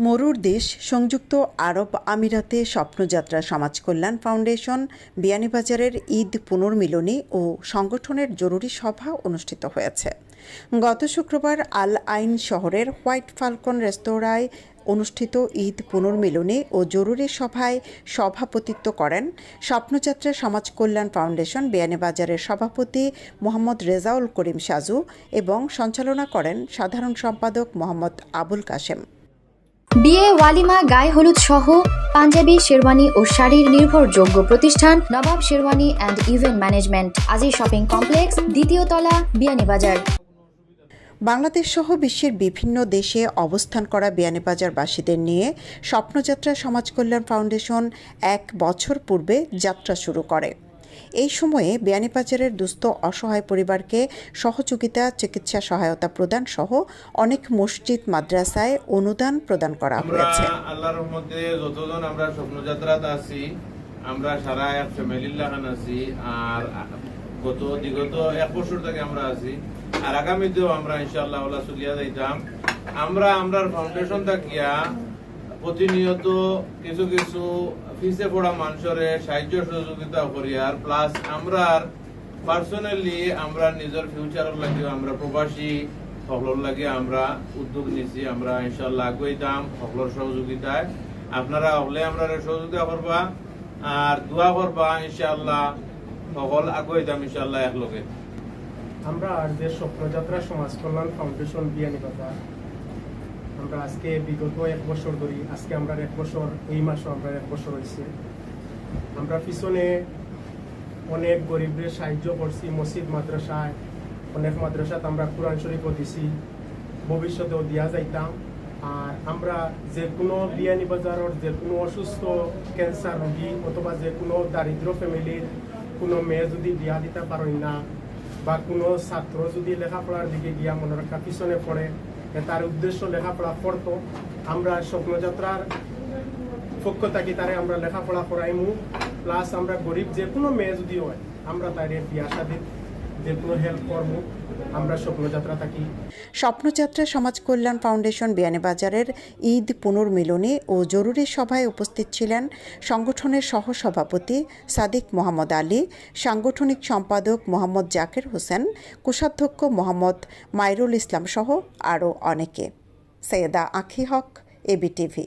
মরুর দেশ সংযুক্ত আরব আমিরাতে স্বপ্নযাত্রা সমাজ কল্যাণ ফাউন্ডেশন বিয়ানীবাজারের ঈদ পুনর্মিলনী ও সংগঠনের জরুরি সভা অনুষ্ঠিত হয়েছে। গত শুক্রবার আল আইন শহরের হোয়াইট ফাল্কন রেস্তোরাঁয় অনুষ্ঠিত ঈদ পুনর্মিলনী ও জরুরি সভায় সভাপতিত্ব করেন স্বপ্নযাত্রা সমাজ কল্যাণ ফাউন্ডেশন বিয়ানীবাজারের সভাপতি মোহাম্মদ রেজাউল করিম সাজু এবং সঞ্চালনা করেন সাধারণ সম্পাদক মোহাম্মদ আবুল কাশেম। বিয়ে, ওয়ালিমা, গায়ে হলুদ সহ পাঞ্জাবি, শেরওয়ানি ও শাড়ির নির্ভরযোগ্য প্রতিষ্ঠান নবাব শেরওয়ানি অ্যান্ড ইভেন্ট ম্যানেজমেন্ট, আজি শপিং কমপ্লেক্স, দ্বিতীয় তলা, বিয়ানীবাজার। বাংলাদেশ সহ বিশ্বের বিভিন্ন দেশে অবস্থান করা বিয়ানীবাজারবাসীদের নিয়ে স্বপ্নযাত্রা সমাজ কল্যাণ ফাউন্ডেশন 1 বছর পূর্বে যাত্রা শুরু করে। এই সময়ে বিয়ানীবাজারের দুস্থ অসহায় পরিবারকে সহযোগিতা, চিকিৎসা সহায়তা প্রদান সহ অনেক মসজিদ, মাদ্রাসায় অনুদান প্রদান করা হয়েছে। আল্লাহর রহমতে যতজন আমরা স্বপ্নযাত্রাতে আছি, আমরা সারা এক ফ্যামিলির লাগান আছি। আর বিগত 1 বছর থেকে আমরা আছি, আর আগামীতেও আমরা ইনশাআল্লাহ চলিয়া যাইতাম। আমরা ফাউন্ডেশন থাকিয়া প্রতিনিয়ত কিছু কিছু ফিসে পড়া মানুষের সাহায্য সহযোগিতা করি। আর প্লাস আমরা পার্সোনালি আমরা নিজের ফিউচারের লাগে আমরা প্রবাসী সকলের লাগে আমরা উদ্যোগ নিছি। আমরা ইনশাআল্লাহ আগাইতাম সকলের সহযোগিতায়। আপনারা হলে আমরা সহযোগিতা করবা আর দোয়া করবা, ইনশাআল্লাহ সকল আগাইতাম ইনশাআল্লাহ একলগে। আমরা আর যে স্বপ্নযাত্রা সমাজ কল্যাণ ফাউন্ডেশন বিয়ানীবাজার, আমরা আজকে বিগত 1 বছর ধরি, আজকে আমরা 1 বছর, এই মাসও আমরা 1 বছর হয়েছে। আমরা পিছনে অনেক গরিবদের সাহায্য করছি, মসজিদ, মাদ্রাসায়, অনেক মাদ্রাসাত আমরা কোরআন শরীফও দিছি, ভবিষ্যতেও দিয়া যাইতাম। আর আমরা যে কোনো বিয়ানীবাজারের যে কোনো অসুস্থ ক্যান্সার রোগী অথবা যে কোনো দারিদ্র ফ্যামিলির কোনো মেয়ে যদি বিয়া দিতে পারেন না, বা কোনো ছাত্র যদি লেখাপড়ার দিকে গিয়া মনে রাখা পিছনে পড়ে, তার উদ্দেশ্য লেখাপড়া পড়তো, আমরা স্বপ্নযাত্রার পক্ষ থাকি তারে আমরা লেখাপড়া করাইমু। প্লাস আমরা গরিব যে কোনো মেয়ে যদি হয়, আমরা তাদের বিয়া শাদীর যে কোনো হেল্প করবো, আমরা স্বপ্নযাত্রা থাকি। স্বপ্নযাত্রা সমাজ কল্যাণ ফাউন্ডেশন বিয়ানীবাজারের ঈদ পুনর্মিলনী ও জরুরি সভায় উপস্থিত ছিলেন সংগঠনের সহসভাপতি সাদিক মোহাম্মদ আলী, সাংগঠনিক সম্পাদক মোহাম্মদ জাকির হোসেন, কোষাধ্যক্ষ মোহাম্মদ মাইরুল ইসলাম সহ আরও অনেকে। সৈয়দা আখি হক, এবিটিভি।